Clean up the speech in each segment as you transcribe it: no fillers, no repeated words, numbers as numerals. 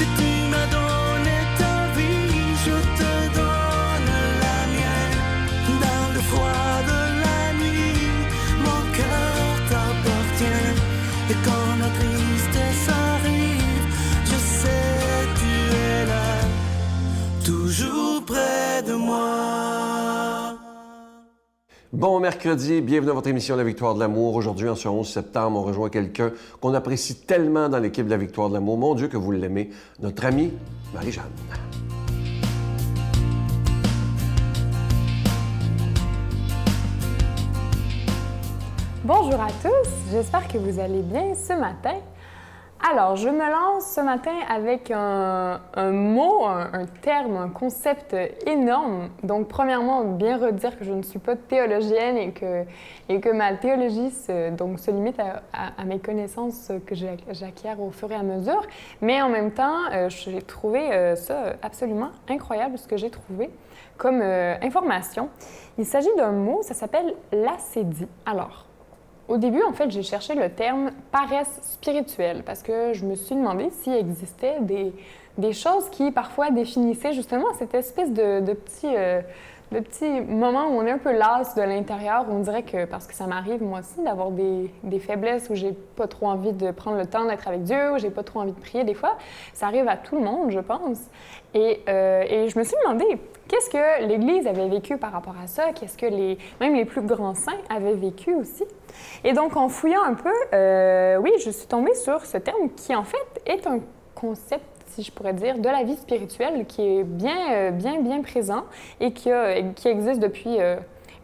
Si tu m'as donné ta vie, je te donne la mienne. Dans le froid de la nuit, mon cœur t'appartient. Et quand la tristesse arrive, je sais tu es là, toujours près de moi. Bon mercredi, bienvenue à votre émission La Victoire de l'amour. Aujourd'hui, en ce 11 septembre, on rejoint quelqu'un qu'on apprécie tellement dans l'équipe de La Victoire de l'amour. Mon Dieu que vous l'aimez, notre amie Marie-Jeanne. Bonjour à tous, j'espère que vous allez bien ce matin. Alors, je me lance ce matin avec un mot, un terme, un concept énorme. Donc, premièrement, bien redire que je ne suis pas théologienne et que ma théologie se limite à mes connaissances que j'acquiers au fur et à mesure. Mais en même temps, j'ai trouvé ça absolument incroyable, ce que j'ai trouvé comme information. Il s'agit d'un mot, ça s'appelle l'acédie. Alors, au début, en fait, j'ai cherché le terme « paresse spirituelle » parce que je me suis demandé s'il existait des choses qui, parfois, définissaient justement cette espèce de petits moments où on est un peu las de l'intérieur, où on dirait que, parce que ça m'arrive moi aussi, d'avoir des faiblesses où j'ai pas trop envie de prendre le temps d'être avec Dieu, où j'ai pas trop envie de prier des fois. Ça arrive à tout le monde, je pense. Et je me suis demandé, qu'est-ce que l'Église avait vécu par rapport à ça? Qu'est-ce que même les plus grands saints avaient vécu aussi? Et donc, en fouillant un peu, oui, je suis tombée sur ce terme qui, en fait, est un concept, si je pourrais dire, de la vie spirituelle qui est bien présent et qui existe depuis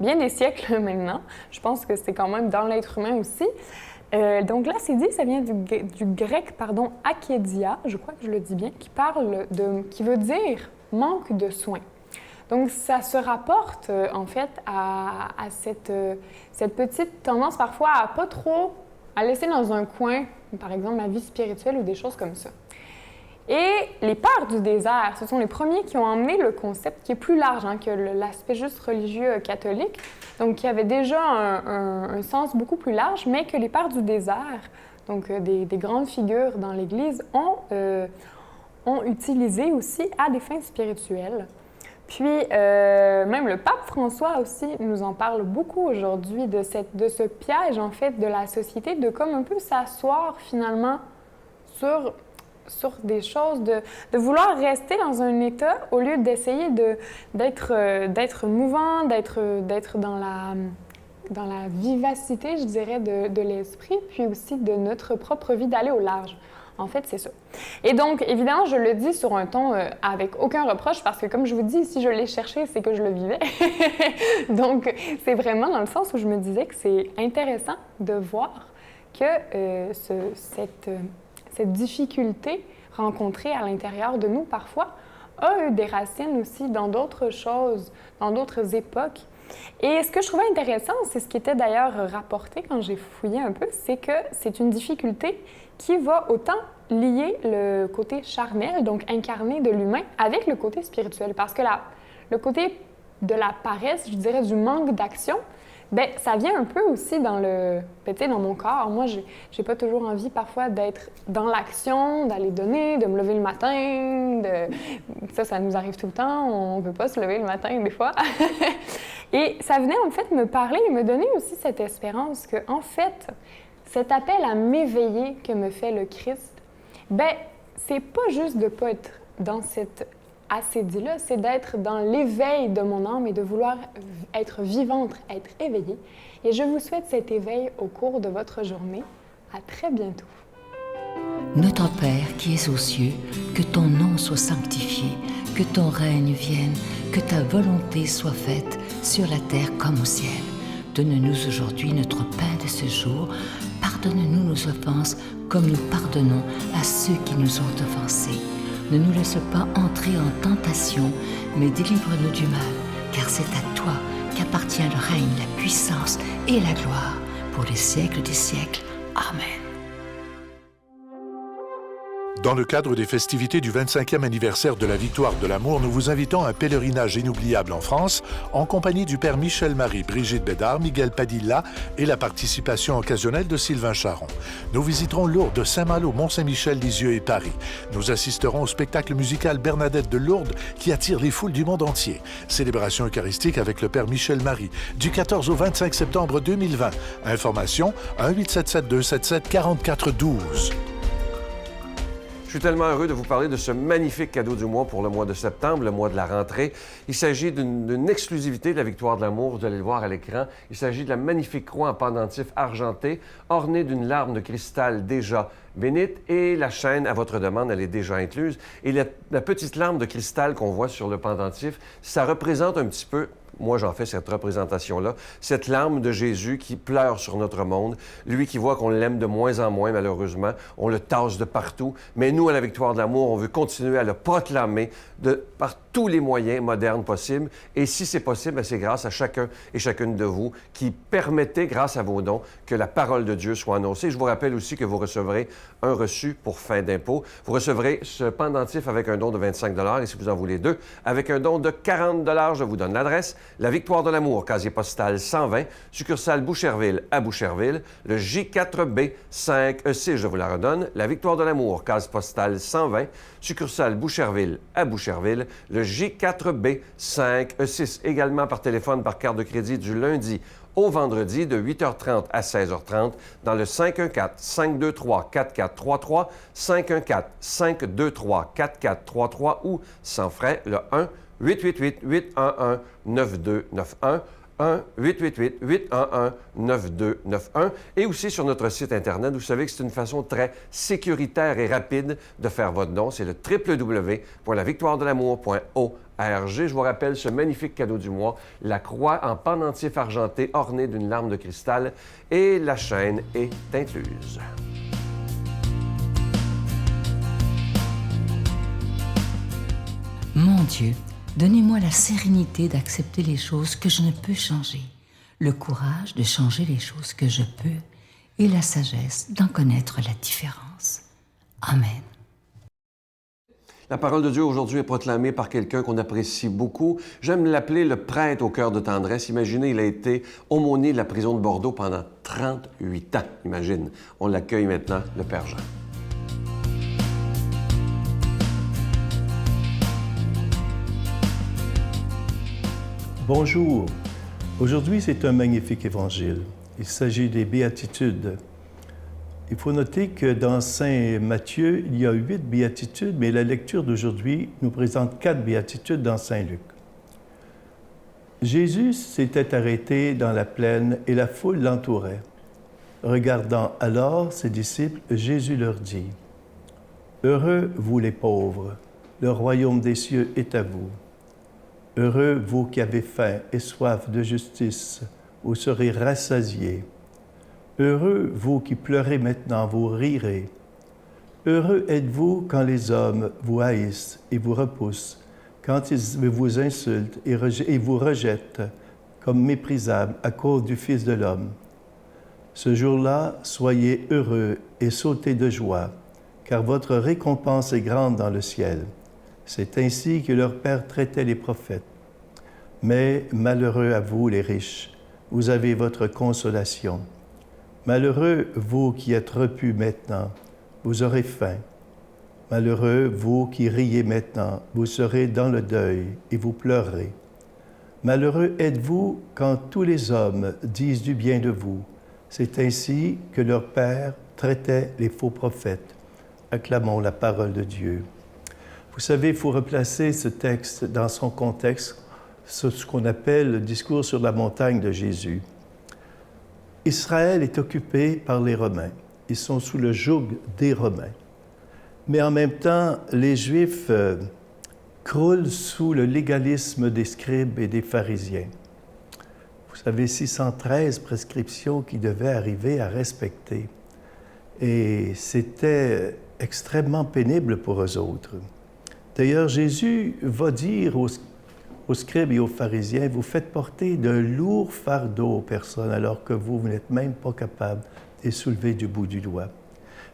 bien des siècles maintenant. Je pense que c'est quand même dans l'être humain aussi. Donc l'acédie, ça vient du grec, akédia, je crois que je le dis bien, qui veut dire manque de soins. Donc ça se rapporte en fait à cette petite tendance parfois à pas trop à laisser dans un coin, par exemple ma vie spirituelle ou des choses comme ça. Et les pères du désert, ce sont les premiers qui ont emmené le concept qui est plus large que l'aspect juste religieux catholique, donc qui avait déjà un sens beaucoup plus large, mais que les pères du désert, donc des grandes figures dans l'Église, ont utilisé aussi à des fins spirituelles. Puis, même le pape François aussi nous en parle beaucoup aujourd'hui de ce piège, en fait, de la société, de comme un peu s'asseoir finalement sur des choses, de vouloir rester dans un état au lieu d'essayer d'être mouvant, d'être dans la vivacité, je dirais, de l'esprit, puis aussi de notre propre vie, d'aller au large. En fait, c'est ça. Et donc, évidemment, je le dis sur un ton avec aucun reproche parce que, comme je vous dis, si je l'ai cherché, c'est que je le vivais. Donc, c'est vraiment dans le sens où je me disais que c'est intéressant de voir que cette difficulté rencontrée à l'intérieur de nous, parfois, a eu des racines aussi dans d'autres choses, dans d'autres époques. Et ce que je trouvais intéressant, c'est ce qui était d'ailleurs rapporté quand j'ai fouillé un peu, c'est que c'est une difficulté qui va autant lier le côté charnel, donc incarné de l'humain, avec le côté spirituel. Parce que le côté de la paresse, je dirais, du manque d'action, bien, ça vient un peu aussi dans mon corps. Moi, j'ai pas toujours envie parfois d'être dans l'action, d'aller donner, de me lever le matin. Ça nous arrive tout le temps. On peut pas se lever le matin des fois. Et ça venait en fait me parler et me donner aussi cette espérance que, en fait, cet appel à m'éveiller que me fait le Christ, bien, c'est pas juste de pas être dans cette acédie-là, c'est d'être dans l'éveil de mon âme et de vouloir être vivante, être éveillée. Et je vous souhaite cet éveil au cours de votre journée. À très bientôt. Notre Père qui es aux cieux, que ton nom soit sanctifié, que ton règne vienne, que ta volonté soit faite sur la terre comme au ciel. Donne-nous aujourd'hui notre pain de ce jour. Pardonne-nous nos offenses comme nous pardonnons à ceux qui nous ont offensés. Ne nous laisse pas entrer en tentation, mais délivre-nous du mal, car c'est à toi qu'appartient le règne, la puissance et la gloire pour les siècles des siècles. Amen. Dans le cadre des festivités du 25e anniversaire de la Victoire de l'amour, nous vous invitons à un pèlerinage inoubliable en France, en compagnie du Père Michel Marie, Brigitte Bédard, Miguel Padilla et la participation occasionnelle de Sylvain Charon. Nous visiterons Lourdes, Saint-Malo, Mont-Saint-Michel, Lisieux et Paris. Nous assisterons au spectacle musical Bernadette de Lourdes qui attire les foules du monde entier. Célébration eucharistique avec le Père Michel Marie, du 14 au 25 septembre 2020. Information 1-877-277-4412. Je suis tellement heureux de vous parler de ce magnifique cadeau du mois pour le mois de septembre, le mois de la rentrée. Il s'agit d'une exclusivité de la Victoire de l'amour, vous allez le voir à l'écran. Il s'agit de la magnifique croix en pendentif argenté, ornée d'une larme de cristal déjà bénite, et la chaîne, à votre demande, elle est déjà incluse. Et la petite larme de cristal qu'on voit sur le pendentif, ça représente un petit peu... Moi, j'en fais cette représentation-là. Cette larme de Jésus qui pleure sur notre monde. Lui qui voit qu'on l'aime de moins en moins, malheureusement. On le tasse de partout. Mais nous, à la Victoire de l'amour, on veut continuer à le proclamer par tous les moyens modernes possibles. Et si c'est possible, c'est grâce à chacun et chacune de vous qui permettez, grâce à vos dons, que la parole de Dieu soit annoncée. Je vous rappelle aussi que vous recevrez un reçu pour fin d'impôt. Vous recevrez ce pendentif avec un don de 25 $ et si vous en voulez deux, avec un don de 40 $, je vous donne l'adresse. La Victoire de l'amour, casier postal 120, succursale Boucherville à Boucherville, le J4B 5E6, je vous la redonne. La Victoire de l'amour, case postale 120, succursale Boucherville à Boucherville, le J4B 5E6, également par téléphone, par carte de crédit du lundi au vendredi de 8h30 à 16h30 dans le 514-523-4433, 514-523-4433 ou sans frais le 1-888-811-9291, 1-888-811-9291 et aussi sur notre site Internet. Vous savez que c'est une façon très sécuritaire et rapide de faire votre don. C'est le www.lavictoiredelamour.org. Je vous rappelle ce magnifique cadeau du mois, la croix en pendentif argenté ornée d'une larme de cristal et la chaîne est incluse. Mon Dieu, donnez-moi la sérénité d'accepter les choses que je ne peux changer, le courage de changer les choses que je peux et la sagesse d'en connaître la différence. Amen. La parole de Dieu aujourd'hui est proclamée par quelqu'un qu'on apprécie beaucoup. J'aime l'appeler le prêtre au cœur de tendresse. Imaginez, il a été aumônier de la prison de Bordeaux pendant 38 ans. Imagine. On l'accueille maintenant, le Père Jean. Bonjour. Aujourd'hui, c'est un magnifique évangile. Il s'agit des béatitudes. Il faut noter que dans Saint Matthieu, il y a 8 béatitudes, mais la lecture d'aujourd'hui nous présente 4 béatitudes dans Saint Luc. Jésus s'était arrêté dans la plaine et la foule l'entourait. Regardant alors ses disciples, Jésus leur dit, « Heureux vous les pauvres, le royaume des cieux est à vous. Heureux vous qui avez faim et soif de justice, vous serez rassasiés. Heureux vous qui pleurez maintenant, vous rirez. Heureux êtes-vous quand les hommes vous haïssent et vous repoussent, quand ils vous insultent et vous rejettent comme méprisables à cause du Fils de l'homme. Ce jour-là, soyez heureux et sautez de joie, car votre récompense est grande dans le ciel. C'est ainsi que leur Père traitait les prophètes. Mais malheureux à vous, les riches, vous avez votre consolation. Malheureux, vous qui êtes repus maintenant, vous aurez faim. Malheureux, vous qui riez maintenant, vous serez dans le deuil et vous pleurerez. Malheureux êtes-vous quand tous les hommes disent du bien de vous. C'est ainsi que leur Père traitait les faux prophètes. Acclamons la parole de Dieu. Vous savez, il faut replacer ce texte dans son contexte, ce qu'on appelle le discours sur la montagne de Jésus. Israël est occupé par les Romains. Ils sont sous le joug des Romains. Mais en même temps, les Juifs croulent sous le légalisme des scribes et des pharisiens. Vous savez, 613 prescriptions qu'ils devaient arriver à respecter. Et c'était extrêmement pénible pour eux autres. D'ailleurs, Jésus va dire aux scribes et aux pharisiens, vous faites porter de lourds fardeaux aux personnes alors que vous n'êtes même pas capable de les soulever du bout du doigt.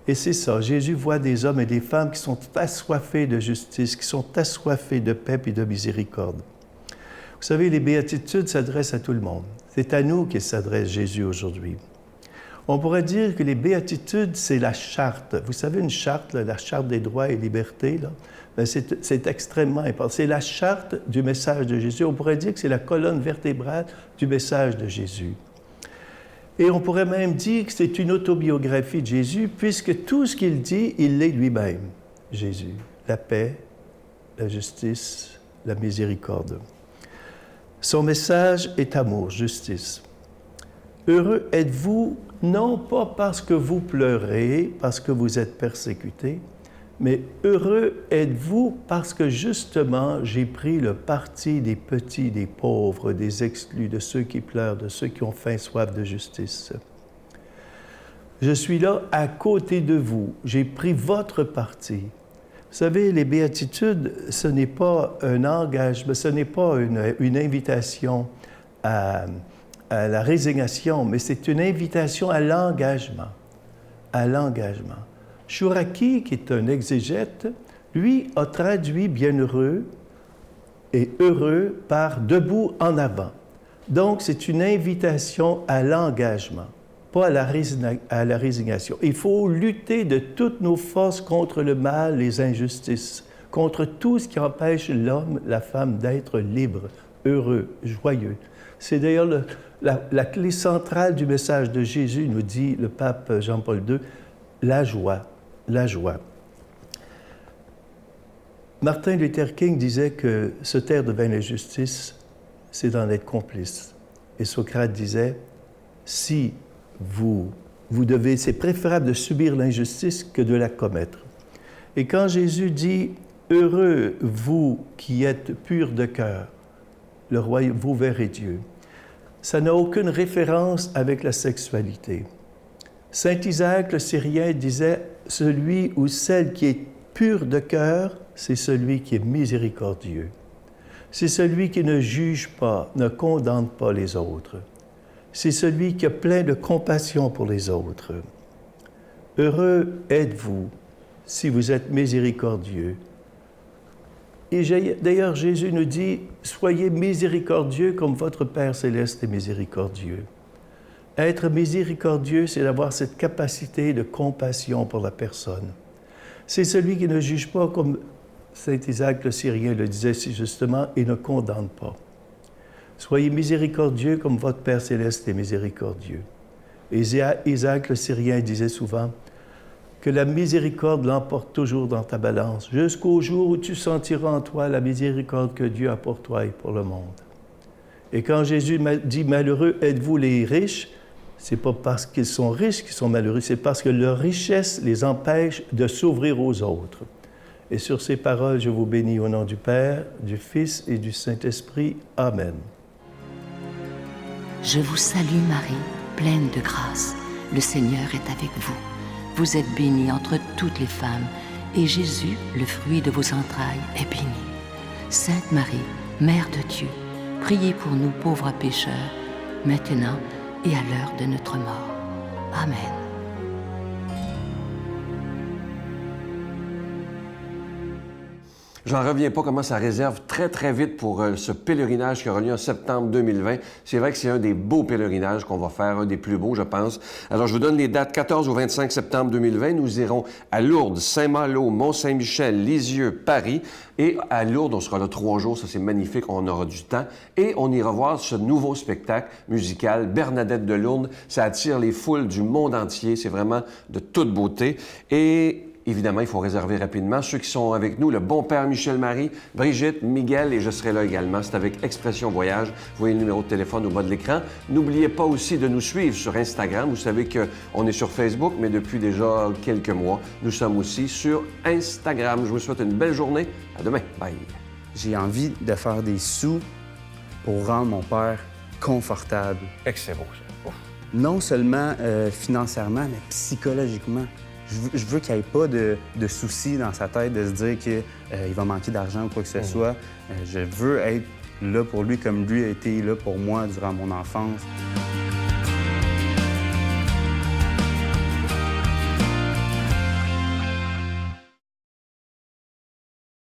Et c'est ça, Jésus voit des hommes et des femmes qui sont assoiffés de justice, qui sont assoiffés de paix et de miséricorde. Vous savez, les béatitudes s'adressent à tout le monde. C'est à nous qu'il s'adresse Jésus aujourd'hui. On pourrait dire que les béatitudes, c'est la charte. Vous savez, une charte, là, la charte des droits et libertés, là, ben c'est extrêmement important. C'est la charte du message de Jésus. On pourrait dire que c'est la colonne vertébrale du message de Jésus. Et on pourrait même dire que c'est une autobiographie de Jésus, puisque tout ce qu'il dit, il l'est lui-même, Jésus. La paix, la justice, la miséricorde. Son message est amour, justice. Heureux êtes-vous, non pas parce que vous pleurez, parce que vous êtes persécutés, mais heureux êtes-vous parce que justement j'ai pris le parti des petits, des pauvres, des exclus, de ceux qui pleurent, de ceux qui ont faim, soif de justice. Je suis là à côté de vous, j'ai pris votre parti. Vous savez, les béatitudes, ce n'est pas un engagement, ce n'est pas une invitation à la résignation, mais c'est une invitation à l'engagement. À l'engagement. Chouraki, qui est un exégète, lui a traduit bienheureux et heureux par debout en avant. Donc, c'est une invitation à l'engagement, pas à la résignation. Il faut lutter de toutes nos forces contre le mal, les injustices, contre tout ce qui empêche l'homme, la femme d'être libre, heureux, joyeux. C'est d'ailleurs la clé centrale du message de Jésus, nous dit le pape Jean-Paul II, la joie. La joie. Martin Luther King disait que se taire devant l'injustice, c'est d'en être complice. Et Socrate disait, si c'est préférable de subir l'injustice que de la commettre. Et quand Jésus dit, heureux vous qui êtes purs de cœur, le royaume, vous verrez Dieu, ça n'a aucune référence avec la sexualité. Saint Isaac le Syrien disait, celui ou celle qui est pur de cœur, c'est celui qui est miséricordieux. C'est celui qui ne juge pas, ne condamne pas les autres. C'est celui qui a plein de compassion pour les autres. Heureux êtes-vous si vous êtes miséricordieux. Et d'ailleurs, Jésus nous dit, soyez miséricordieux comme votre Père céleste est miséricordieux. Être miséricordieux, c'est d'avoir cette capacité de compassion pour la personne. C'est celui qui ne juge pas, comme Saint Isaac le Syrien le disait si justement, et ne condamne pas. Soyez miséricordieux comme votre Père céleste est miséricordieux. Et Isaac le Syrien disait souvent que la miséricorde l'emporte toujours dans ta balance, jusqu'au jour où tu sentiras en toi la miséricorde que Dieu a pour toi et pour le monde. Et quand Jésus dit « Malheureux êtes-vous les riches », c'est pas parce qu'ils sont riches qu'ils sont malheureux, c'est parce que leur richesse les empêche de s'ouvrir aux autres. Et sur ces paroles, je vous bénis au nom du Père, du Fils et du Saint-Esprit. Amen. Je vous salue Marie, pleine de grâce. Le Seigneur est avec vous. Vous êtes bénie entre toutes les femmes, et Jésus, le fruit de vos entrailles, est béni. Sainte Marie, Mère de Dieu, priez pour nous pauvres pécheurs, maintenant et à l'heure de notre mort. Amen. J'en reviens pas comment ça réserve très, très vite pour ce pèlerinage qui aura lieu en septembre 2020. C'est vrai que c'est un des beaux pèlerinages qu'on va faire, un des plus beaux, je pense. Alors, je vous donne les dates 14 au 25 septembre 2020. Nous irons à Lourdes, Saint-Malo, Mont-Saint-Michel, Lisieux, Paris. Et à Lourdes, on sera là 3 jours. Ça, c'est magnifique. On aura du temps. Et on ira voir ce nouveau spectacle musical, Bernadette de Lourdes. Ça attire les foules du monde entier. C'est vraiment de toute beauté. Et évidemment, il faut réserver rapidement. Ceux qui sont avec nous, le bon père Michel-Marie, Brigitte, Miguel et je serai là également. C'est avec Expression Voyage. Vous voyez le numéro de téléphone au bas de l'écran. N'oubliez pas aussi de nous suivre sur Instagram. Vous savez qu'on est sur Facebook, mais depuis déjà quelques mois, nous sommes aussi sur Instagram. Je vous souhaite une belle journée. À demain. Bye. J'ai envie de faire des sous pour rendre mon père confortable. Excellent, ça. Ouf. Non seulement financièrement, mais psychologiquement. Je veux qu'il n'y ait pas de soucis dans sa tête de se dire qu'il va manquer d'argent ou quoi que ce soit. Je veux être là pour lui comme lui a été là pour moi durant mon enfance.